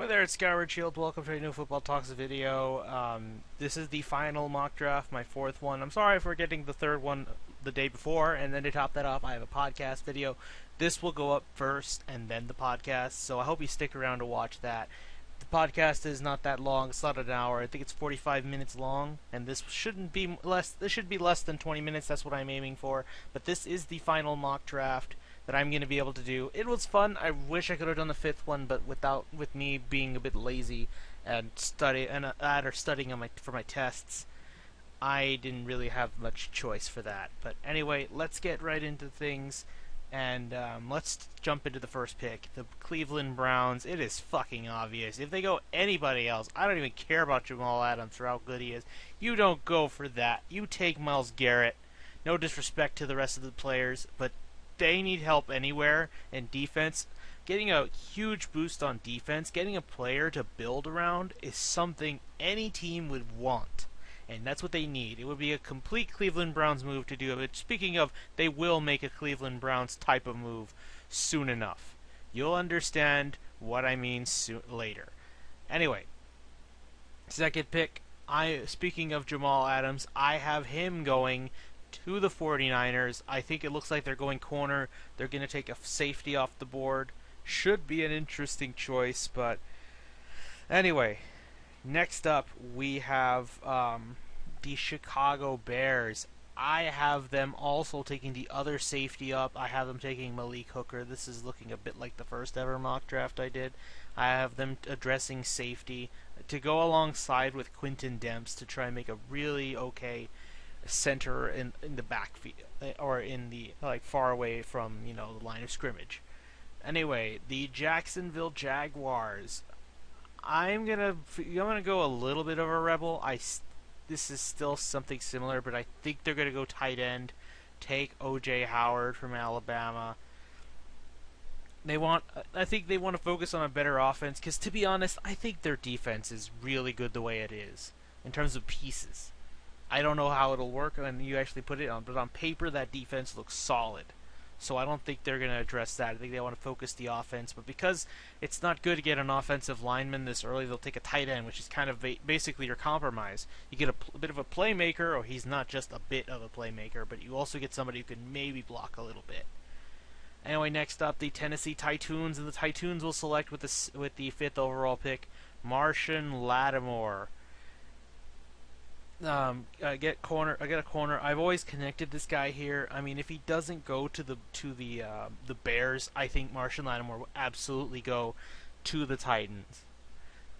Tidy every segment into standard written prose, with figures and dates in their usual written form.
there, it's Skyward Shield. Welcome to a new Football Talks video. This is the final mock draft, my fourth one. I'm sorry for getting the third one the day before, and then to top that off, I have a podcast video. This will go up first, and then the podcast, so I hope you stick around to watch that. The podcast is not that long, it's not an hour. I think it's 45 minutes long, and this shouldn't be less. This should be less than 20 minutes, that's what I'm aiming for. But this is the final mock draft that I'm going to be able to do. It was fun. I wish I could have done the fifth one, but with me being a bit lazy and studying on for my tests, I didn't really have much choice for that. But anyway, let's get right into things, and let's jump into the first pick. The Cleveland Browns. It is fucking obvious. If they go anybody else, I don't even care about Jamal Adams for how good he is. You don't go for that. You take Myles Garrett. No disrespect to the rest of the players, but they need help anywhere in defense. Getting a huge boost on defense, getting a player to build around is something any team would want. And that's what they need. It would be a complete Cleveland Browns move to do it. Speaking of, they will make a Cleveland Browns type of move soon enough. You'll understand what I mean later. Anyway, second pick. Speaking of Jamal Adams, I have him going to the 49ers. I think it looks like they're going corner. They're going to take a safety off the board. Should be an interesting choice, but anyway, next up we have the Chicago Bears. I have them also taking the other safety up. I have them taking Malik Hooker. This is looking a bit like the first ever mock draft I did. I have them addressing safety to go alongside with Quinton Demps to try and make a really okay center in the backfield, or in the far away from the line of scrimmage. Anyway, the Jacksonville Jaguars. I'm gonna go a little bit of a rebel. This is still something similar, but I think they're gonna go tight end. Take O.J. Howard from Alabama. I think they want to focus on a better offense, because to be honest, I think their defense is really good the way it is in terms of pieces. I don't know how it'll work when you actually put it on, but on paper that defense looks solid. So I don't think they're going to address that. I think they want to focus the offense. But because it's not good to get an offensive lineman this early, they'll take a tight end, which is kind of basically your compromise. You get a bit of a playmaker, or he's not just a bit of a playmaker, but you also get somebody who can maybe block a little bit. Anyway, next up, the Tennessee Titans, and the Titans will select with the 5th overall pick, Marshon Lattimore. I get a corner. I've always connected this guy here. I mean, if he doesn't go to the Bears, I think Marshon Lattimore will absolutely go to the Titans.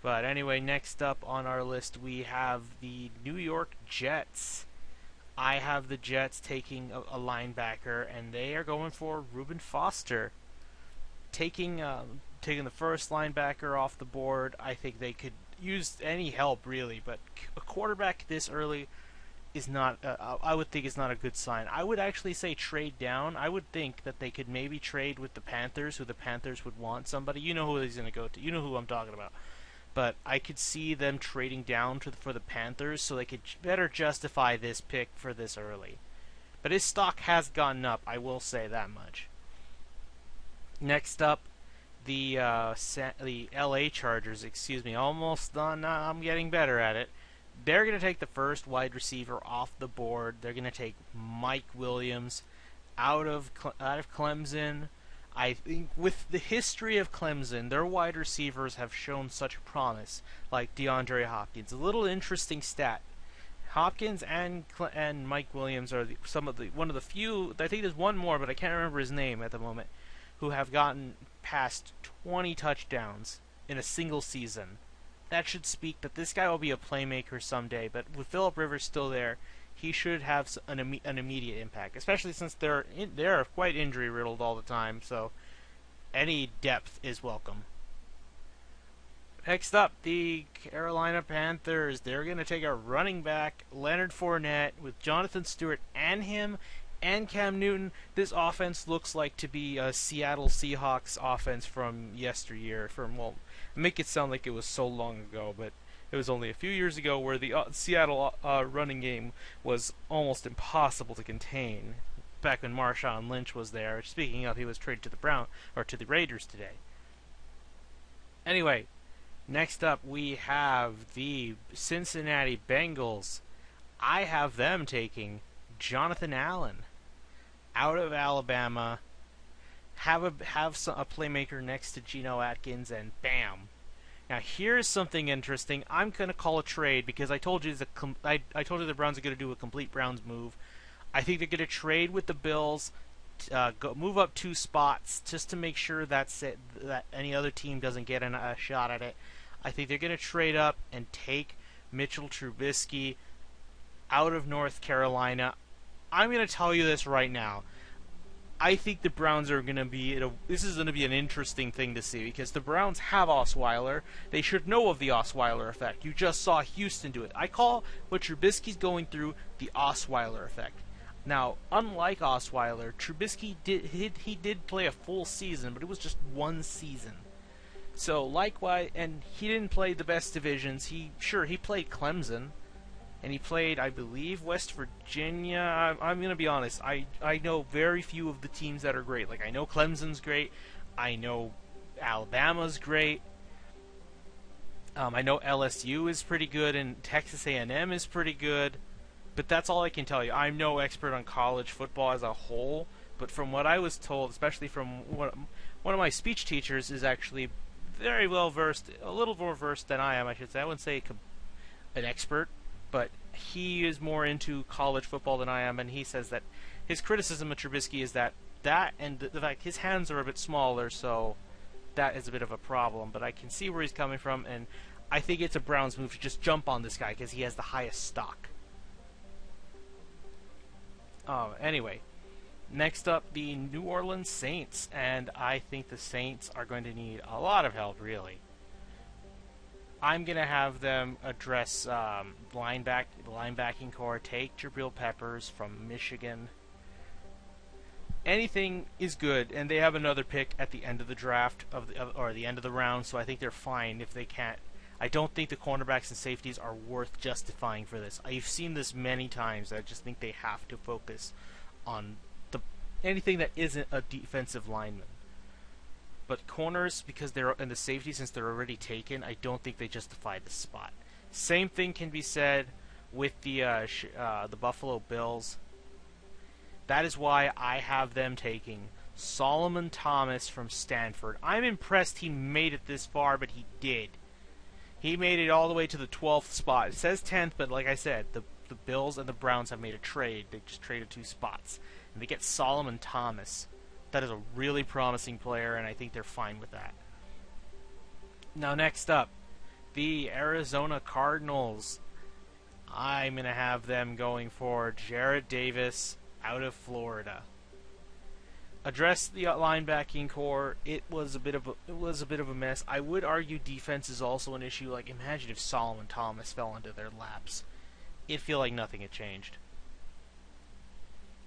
But anyway, next up on our list we have the New York Jets. I have the Jets taking a linebacker, and they are going for Reuben Foster. Taking the first linebacker off the board. I think they could use any help really, but a quarterback this early is not. I would think is not a good sign. I would actually say trade down. I would think that they could maybe trade with the Panthers, who the Panthers would want somebody. You know who he's going to go to. You know who I'm talking about. But I could see them trading down for the Panthers, so they could better justify this pick for this early. But his stock has gone up. I will say that much. Next up, the LA Chargers, excuse me, almost done. I'm getting better at it. They're going to take the first wide receiver off the board. They're going to take Mike Williams out of Clemson. I think with the history of Clemson, their wide receivers have shown such promise, like DeAndre Hopkins. A little interesting stat: Hopkins and Mike Williams are one of the few. I think there's one more, but I can't remember his name at the moment, who have gotten past 20 touchdowns in a single season. That should speak that this guy will be a playmaker someday, but with Phillip Rivers still there, he should have an immediate impact, especially since they're quite injury riddled all the time, so any depth is welcome. Next up, the Carolina Panthers. They're going to take a running back, Leonard Fournette, with Jonathan Stewart and him and Cam Newton. This offense looks like to be a Seattle Seahawks offense from yesteryear. Make it sound like it was so long ago, but it was only a few years ago where the Seattle running game was almost impossible to contain. Back when Marshawn Lynch was there. Speaking of, he was traded to the Raiders today. Anyway, Next up, we have the Cincinnati Bengals. I have them taking Jonathan Allen out of Alabama. Have a playmaker next to Geno Atkins, and bam. Now here's something interesting. I'm gonna call a trade because I told you I told you the Browns are gonna do a complete Browns move. I think they're gonna trade with the Bills, move up 2 spots just to make sure that any other team doesn't get a shot at it. I think they're gonna trade up and take Mitchell Trubisky out of North Carolina. I'm gonna tell you this right now. I think the Browns are going to be... This is going to be an interesting thing to see because the Browns have Osweiler. They should know of the Osweiler effect. You just saw Houston do it. I call what Trubisky's going through the Osweiler effect. Now, unlike Osweiler, Trubisky did play a full season, but it was just 1 season. So, likewise, and he didn't play the best divisions. He played Clemson. And he played, I believe, West Virginia. I'm going to be honest. I know very few of the teams that are great. Like, I know Clemson's great. I know Alabama's great. I know LSU is pretty good, and Texas A&M is pretty good. But that's all I can tell you. I'm no expert on college football as a whole. But from what I was told, especially from one of my speech teachers is actually very well versed, a little more versed than I am, I should say. I wouldn't say an expert. But he is more into college football than I am, and he says that his criticism of Trubisky is that and the fact his hands are a bit smaller, so that is a bit of a problem. But I can see where he's coming from, and I think it's a Browns move to just jump on this guy because he has the highest stock. Anyway, next up, the New Orleans Saints, and I think the Saints are going to need a lot of help, really. I'm going to have them address the linebacking core, take Jabril Peppers from Michigan. Anything is good, and they have another pick at the end of the draft, or the end of the round, so I think they're fine if they can't. I don't think the cornerbacks and safeties are worth justifying for this. I've seen this many times. I just think they have to focus on anything that isn't a defensive lineman. But corners, because they're in the safety, since they're already taken, I don't think they justify the spot. Same thing can be said with the Buffalo Bills. That is why I have them taking Solomon Thomas from Stanford. I'm impressed he made it this far, but he did. He made it all the way to the 12th spot. It says 10th, but like I said, the Bills and the Browns have made a trade. They just traded 2 spots. And they get Solomon Thomas. That is a really promising player, and I think they're fine with that. Now, next up, the Arizona Cardinals. I'm going to have them going for Jarrett Davis out of Florida. Address the linebacking core. It was a bit of a mess. I would argue defense is also an issue. Like, imagine if Solomon Thomas fell into their laps. It'd feel like nothing had changed.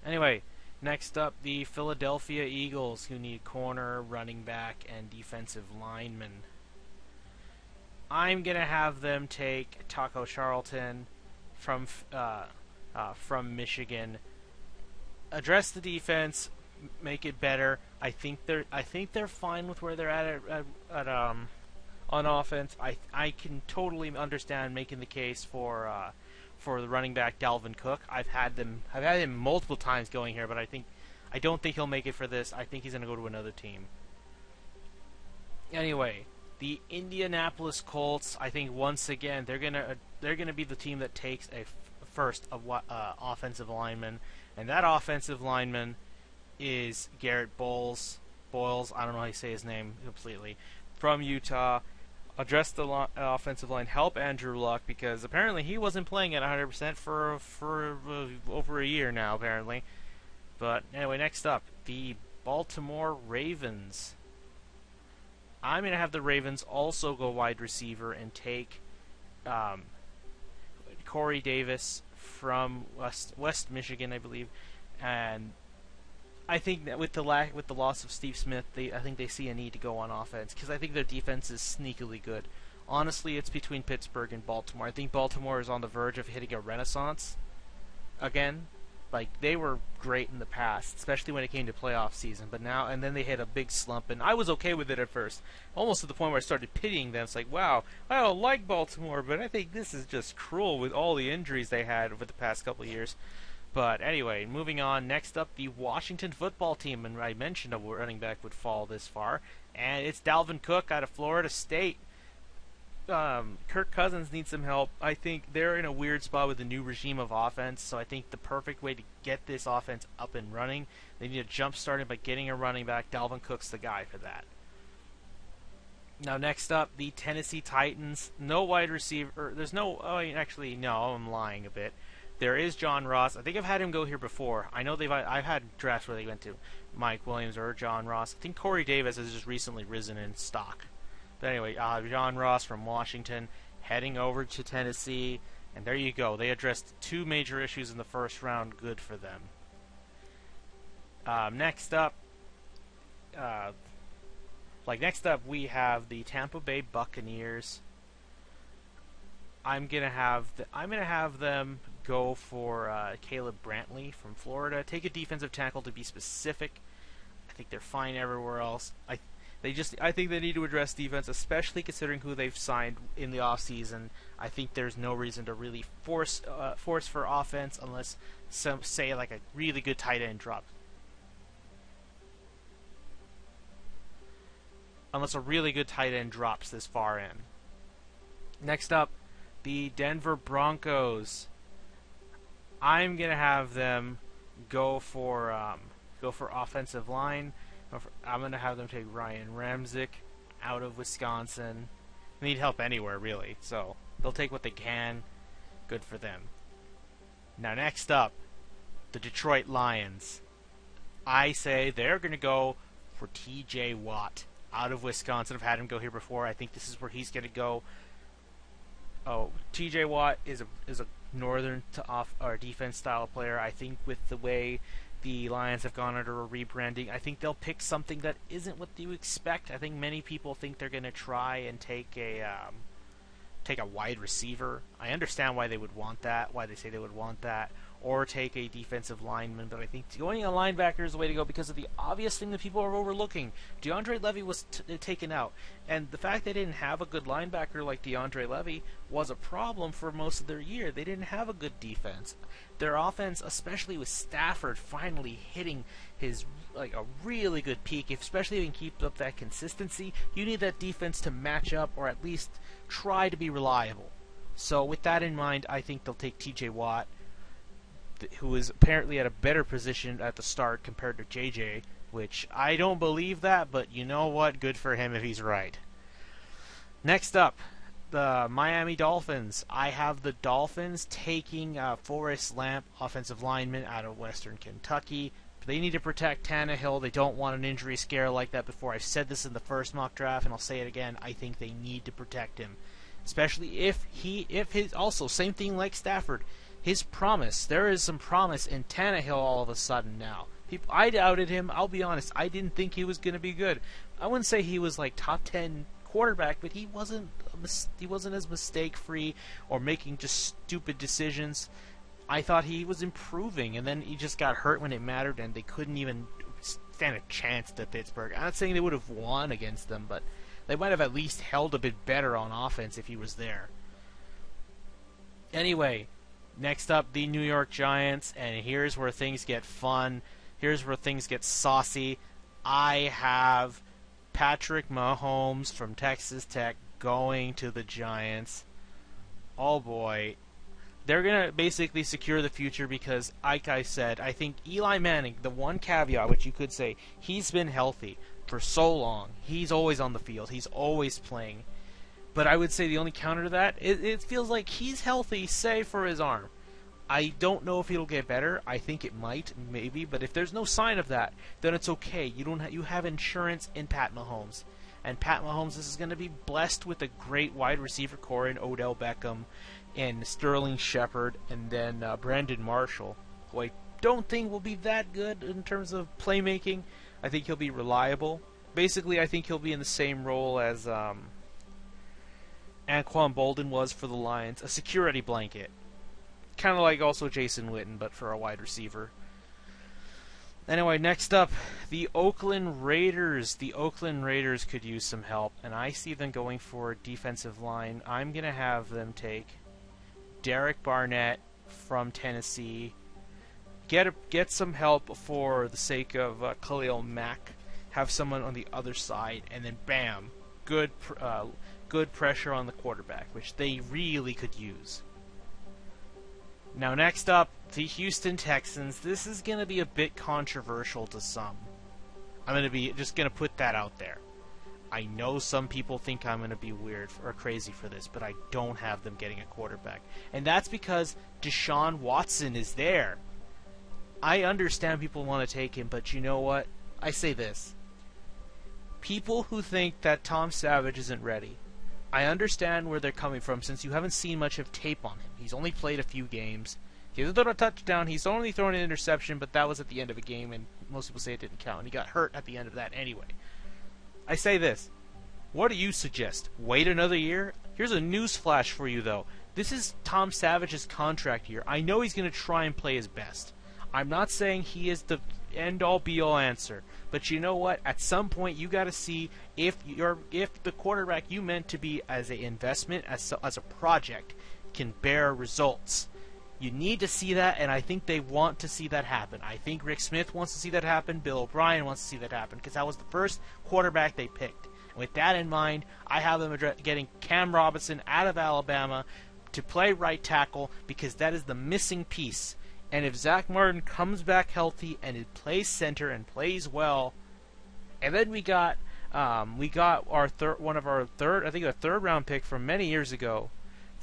Anyway, next up, the Philadelphia Eagles, who need corner, running back, and defensive lineman. I'm going to have them take Taco Charlton from Michigan. Address the defense, make it better. I think they're fine with where they're at on offense. I can totally understand making the case for the running back Dalvin Cook. I've had him multiple times going here, but I don't think he'll make it for this. I think he's going to go to another team. Anyway, the Indianapolis Colts, I think once again they're gonna be the team that takes a first offensive lineman, and that offensive lineman is Garrett Boyles. I don't know how you say his name completely. From Utah. Address the offensive line, help Andrew Luck, because apparently he wasn't playing at 100% for over a year now, apparently. But anyway, next up, the Baltimore Ravens. I'm going to have the Ravens also go wide receiver and take Corey Davis from West Michigan, I believe. And I think that with the loss of Steve Smith, I think they see a need to go on offense because I think their defense is sneakily good. Honestly, it's between Pittsburgh and Baltimore. I think Baltimore is on the verge of hitting a renaissance again, Like, they were great in the past, especially when it came to playoff season. But now, and then they hit a big slump, and I was okay with it at first, almost to the point where I started pitying them. It's like, wow, I don't like Baltimore, but I think this is just cruel with all the injuries they had over the past couple of years. But anyway, moving on. Next up, the Washington football team, and I mentioned a running back would fall this far, and it's Dalvin Cook out of Florida State. Kirk Cousins needs some help. I think they're in a weird spot with the new regime of offense, so I think the perfect way to get this offense up and running, they need to jumpstart it by getting a running back. Dalvin Cook's the guy for that. Now, next up, the Tennessee Titans. No wide receiver. There's no. Oh, actually, no. I'm lying a bit. There is John Ross. I think I've had him go here before. I know I've had drafts where they went to Mike Williams or John Ross. I think Corey Davis has just recently risen in stock. But anyway, John Ross from Washington heading over to Tennessee, and there you go. They addressed two major issues in the first round. Good for them. Next up, we have the Tampa Bay Buccaneers. I'm gonna have them go for Caleb Brantley from Florida. Take a defensive tackle to be specific. I think they're fine everywhere else. I think they need to address defense, especially considering who they've signed in the offseason. I think there's no reason to really force for offense unless say like a really good tight end drops. Unless a really good tight end drops this far in. Next up, the Denver Broncos. I'm gonna have them go for offensive line. I'm going to have them take Ryan Ramczyk out of Wisconsin. They need help anywhere, really, so they'll take what they can. Good for them. Now, next up, the Detroit Lions. I say they're going to go for T.J. Watt out of Wisconsin. I've had him go here before. I think this is where he's going to go. Oh, T.J. Watt is a northern to off or defense style player. I think with the way the Lions have gone under a rebranding, I think they'll pick something that isn't what you expect. I think many people think they're going to try and take a wide receiver. I understand why they would want that, why they say they would want that, or take a defensive lineman, but I think going a linebacker is the way to go because of the obvious thing that people are overlooking. DeAndre Levy was taken out, and the fact they didn't have a good linebacker like DeAndre Levy was a problem for most of their year. They didn't have a good defense. Their offense, especially with Stafford finally hitting his like a really good peak, especially if he can keep up that consistency, you need that defense to match up or at least try to be reliable. So with that in mind, I think they'll take T.J. Watt, who is apparently at a better position at the start compared to JJ, which I don't believe that, but you know what? Good for him if he's right. Next up, the Miami Dolphins. I have the Dolphins taking Forrest Lamp, offensive lineman out of Western Kentucky. They need to protect Tannehill. They don't want an injury scare like that before. I've said this in the first mock draft, and I'll say it again. I think they need to protect him, especially if his also same thing like Stafford. His promise, there is some promise in Tannehill all of a sudden now. I doubted him. I'll be honest. I didn't think he was going to be good. I wouldn't say he was like top 10 quarterback, but he wasn't as mistake-free or making just stupid decisions. I thought he was improving, and then he just got hurt when it mattered, and they couldn't even stand a chance to Pittsburgh. I'm not saying they would have won against them, but they might have at least held a bit better on offense if he was there. Anyway, next up, the New York Giants, and here's where things get fun. Here's where things get saucy. I have Patrick Mahomes from Texas Tech going to the Giants. Oh boy. They're going to basically secure the future because, like I said, I think Eli Manning, the one caveat which you could say, he's been healthy for so long. He's always on the field. He's always playing. But I would say the only counter to that, it feels like he's healthy, save for his arm. I don't know if it'll get better. I think it might, maybe. But if there's no sign of that, then it's okay. You have insurance in Pat Mahomes. And Pat Mahomes is going to be blessed with a great wide receiver core in Odell Beckham and Sterling Shepard and then Brandon Marshall, who I don't think will be that good in terms of playmaking. I think he'll be reliable. Basically, I think he'll be in the same role as Anquan Boldin was for the Lions, a security blanket. Kind of like also Jason Witten, but for a wide receiver. Anyway, next up, the Oakland Raiders. The Oakland Raiders could use some help, and I see them going for a defensive line. I'm going to have them take Derek Barnett from Tennessee. Get some help for the sake of Khalil Mack. Have someone on the other side, and then bam, good pressure on the quarterback, which they really could use. Now next up, the Houston Texans. This is going to be a bit controversial to some. I'm going to be just going to put that out there. I know some people think I'm going to be weird or crazy for this, but I don't have them getting a quarterback. And that's because Deshaun Watson is there. I understand people want to take him, but you know what? I say this. People who think that Tom Savage isn't ready, I understand where they're coming from since you haven't seen much of tape on him. He's only played a few games. He hasn't thrown a touchdown. He's only thrown an interception, but that was at the end of a game, and most people say it didn't count. And he got hurt at the end of that anyway. I say this. What do you suggest? Wait another year? Here's a news flash for you, though. This is Tom Savage's contract year. I know he's going to try and play his best. I'm not saying he is the end-all, be-all answer. But you know what? At some point, you got to see if the quarterback you meant to be as an investment, as a project, can bear results. You need to see that, and I think they want to see that happen. I think Rick Smith wants to see that happen. Bill O'Brien wants to see that happen because that was the first quarterback they picked. And with that in mind, I have them getting Cam Robinson out of Alabama to play right tackle because that is the missing piece. And if Zach Martin comes back healthy and it plays center and plays well, and then we got our third round pick from many years ago,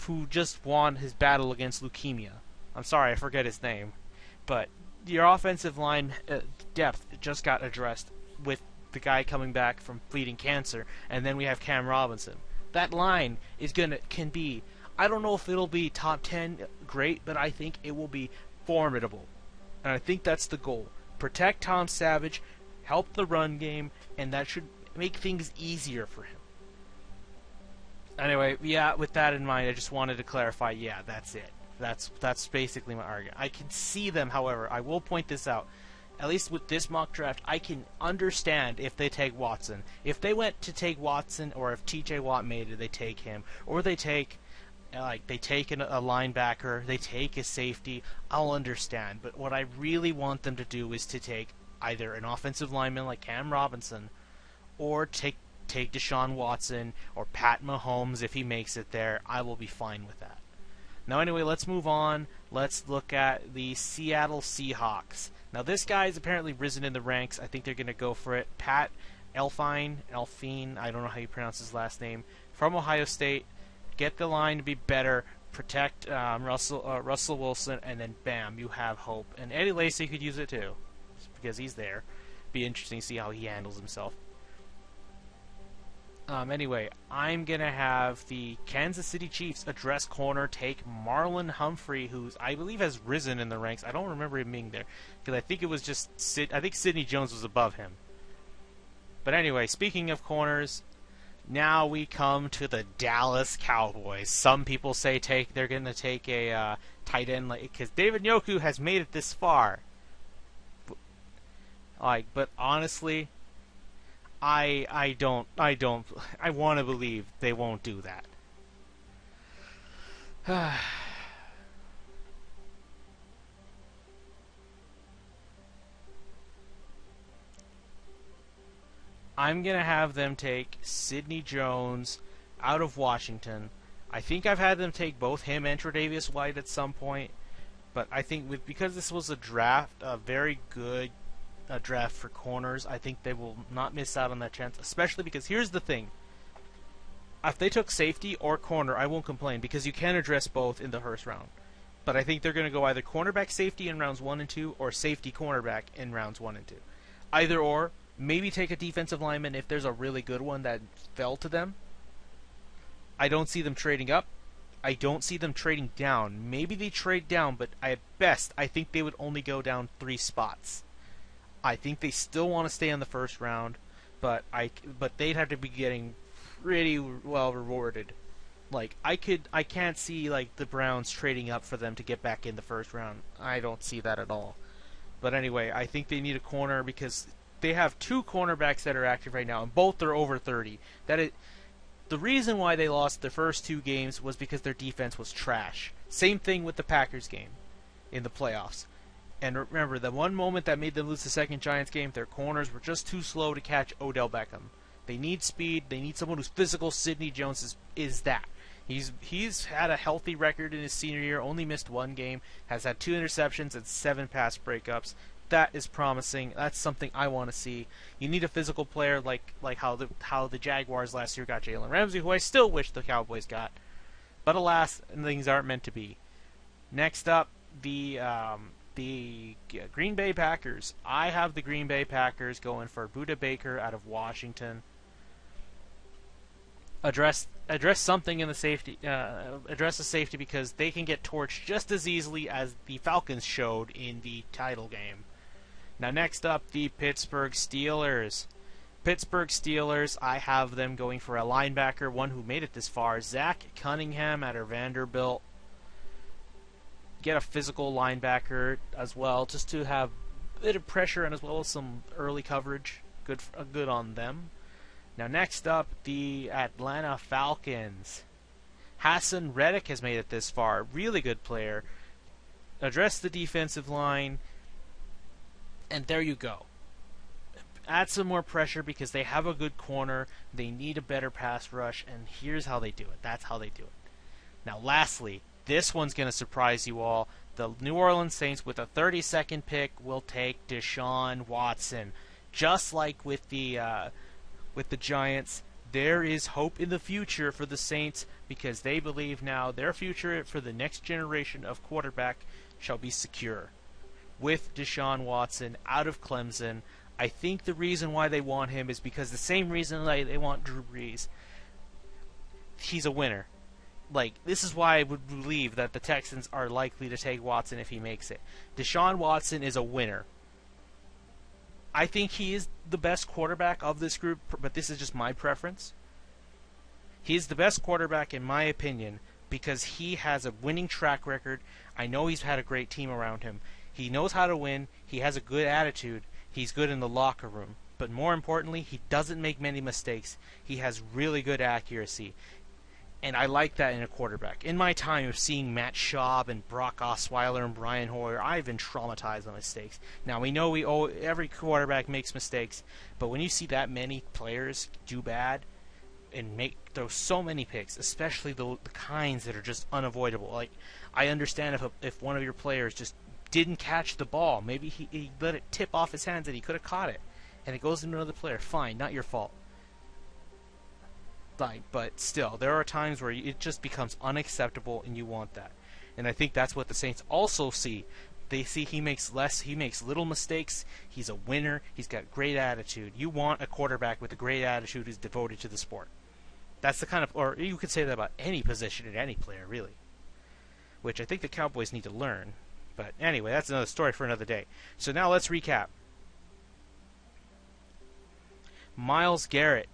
who just won his battle against leukemia. I'm sorry, I forget his name, but your offensive line depth just got addressed with the guy coming back from fleeting cancer, and then we have Cam Robinson. That line can be. I don't know if it'll be top 10 great, but I think it will be formidable. And I think that's the goal. Protect Tom Savage, help the run game, and that should make things easier for him. Anyway, yeah, with that in mind, I just wanted to clarify, yeah, that's it. That's basically my argument. I can see them, however, I will point this out. At least with this mock draft, I can understand if they take Watson. If they went to take Watson, or if TJ Watt made it, they take him. Or they take a linebacker, they take a safety, I'll understand. But what I really want them to do is to take either an offensive lineman like Cam Robinson, or take Deshaun Watson, or Pat Mahomes if he makes it there. I will be fine with that. Now anyway, let's move on. Let's look at the Seattle Seahawks. Now this guy's apparently risen in the ranks. I think they're going to go for it. Pat Elflein, I don't know how you pronounce his last name, from Ohio State. Get the line to be better, protect Russell Wilson, and then bam, you have hope. And Eddie Lacy could use it too, because he's there. Be interesting to see how he handles himself. Anyway, I'm going to have the Kansas City Chiefs address corner take Marlon Humphrey, who I believe has risen in the ranks. I don't remember him being there, because I think it was just I think Sidney Jones was above him. But anyway, speaking of corners, now we come to the Dallas Cowboys. Some people say they're going to take a tight end, because David Njoku has made it this far. But honestly, I want to believe they won't do that. I'm going to have them take Sidney Jones out of Washington. I think I've had them take both him and Tre'Davious White at some point. But I think because this was a very good draft for corners, I think they will not miss out on that chance, especially because here's the thing. If they took safety or corner, I won't complain because you can address both in the first round. But I think they're going to go either cornerback safety in rounds 1 and 2 or safety cornerback in rounds 1 and 2. Either or, maybe take a defensive lineman if there's a really good one that fell to them. I don't see them trading up. I don't see them trading down. Maybe they trade down, but at best, I think they would only go down 3 spots. I think they still want to stay in the first round, but they'd have to be getting pretty well rewarded. Like, I can't see like the Browns trading up for them to get back in the first round. I don't see that at all. But anyway, I think they need a corner because they have two cornerbacks that are active right now, and both are over 30. The reason why they lost their first two games was because their defense was trash. Same thing with the Packers game in the playoffs. And remember, the one moment that made them lose the second Giants game, their corners were just too slow to catch Odell Beckham. They need speed. They need someone who's physical. Sidney Jones is that. He's had a healthy record in his senior year, only missed one game, has had 2 interceptions and 7 pass breakups. That is promising. That's something I want to see. You need a physical player like how the Jaguars last year got Jalen Ramsey, who I still wish the Cowboys got. But alas, things aren't meant to be. Next up, the Green Bay Packers. I have the Green Bay Packers going for Budda Baker out of Washington. Address something in the safety. Address the safety because they can get torched just as easily as the Falcons showed in the title game. Now next up, the Pittsburgh Steelers. Pittsburgh Steelers, I have them going for a linebacker, one who made it this far, Zach Cunningham out of Vanderbilt. Get a physical linebacker as well, just to have a bit of pressure and as well as some early coverage. Good on them. Now next up, the Atlanta Falcons. Hassan Reddick has made it this far. Really good player. Address the defensive line. And there you go. Add some more pressure because they have a good corner. They need a better pass rush. And here's how they do it. That's how they do it. Now lastly, this one's going to surprise you all. The New Orleans Saints, with a 32nd pick, will take Deshaun Watson. Just like with the Giants, there is hope in the future for the Saints because they believe now their future for the next generation of quarterback shall be secure. With Deshaun Watson out of Clemson, I think the reason why they want him is because the same reason they want Drew Brees. He's a winner. Like, this is why I would believe that the Texans are likely to take Watson if he makes it. Deshaun Watson is a winner. I think he is the best quarterback of this group, but this is just my preference. He is the best quarterback in my opinion because he has a winning track record. I know he's had a great team around him. He knows how to win. He has a good attitude. He's good in the locker room. But more importantly, he doesn't make many mistakes. He has really good accuracy. And I like that in a quarterback. In my time of seeing Matt Schaub and Brock Osweiler and Brian Hoyer, I've been traumatized by mistakes. Now, we know every quarterback makes mistakes, but when you see that many players do bad and throw so many picks, especially the kinds that are just unavoidable. Like, I understand if one of your players just didn't catch the ball, maybe he let it tip off his hands and he could have caught it, and it goes into another player. Fine, not your fault. But still, there are times where it just becomes unacceptable, and you want that. And I think that's what the Saints also see. They see he makes little mistakes. He's a winner. He's got great attitude. You want a quarterback with a great attitude who's devoted to the sport. That's the kind of, or you could say that about any position and any player, really. Which I think the Cowboys need to learn. But anyway, that's another story for another day. So now let's recap. Myles Garrett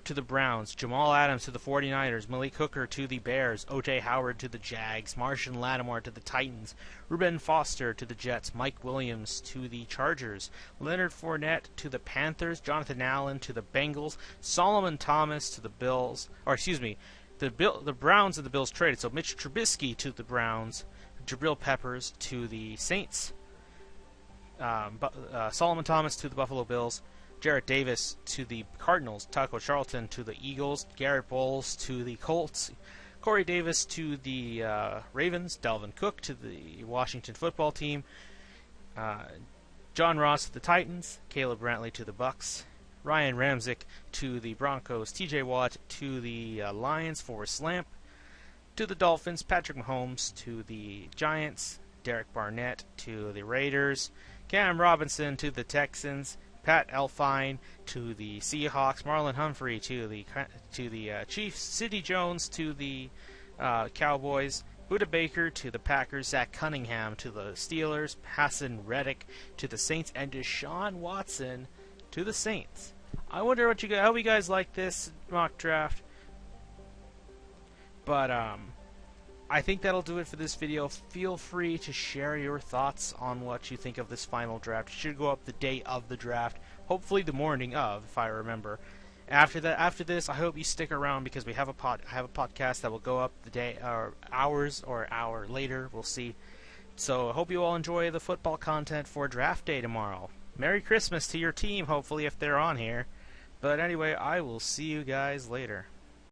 to the Browns, Jamal Adams to the 49ers, Malik Hooker to the Bears, O.J. Howard to the Jags, Marshawn Lattimore to the Titans, Reuben Foster to the Jets, Mike Williams to the Chargers, Leonard Fournette to the Panthers, Jonathan Allen to the Bengals, Solomon Thomas to the Bills, the Browns and the Bills traded, so Mitch Trubisky to the Browns, Jabril Peppers to the Saints, Solomon Thomas to the Buffalo Bills, Jarrett Davis to the Cardinals, Taco Charlton to the Eagles, Garrett Bowles to the Colts, Corey Davis to the Ravens, Dalvin Cook to the Washington football team, John Ross to the Titans, Caleb Brantley to the Bucks, Ryan Ramczyk to the Broncos, TJ Watt to the Lions, Forrest Lamp to the Dolphins, Patrick Mahomes to the Giants, Derek Barnett to the Raiders, Cam Robinson to the Texans, Pat Elfine to the Seahawks, Marlon Humphrey to the Chiefs, Sidney Jones to the Cowboys, Budda Baker to the Packers, Zach Cunningham to the Steelers, Hassan Reddick to the Saints, and Deshaun Watson to the Saints. I wonder how you guys like this mock draft. But I think that'll do it for this video. Feel free to share your thoughts on what you think of this final draft. It should go up the day of the draft, hopefully the morning of, if I remember. After this, I hope you stick around because I have a podcast that will go up the day or hours or hour later. We'll see. So I hope you all enjoy the football content for draft day tomorrow. Merry Christmas to your team, hopefully, if they're on here. But anyway, I will see you guys later.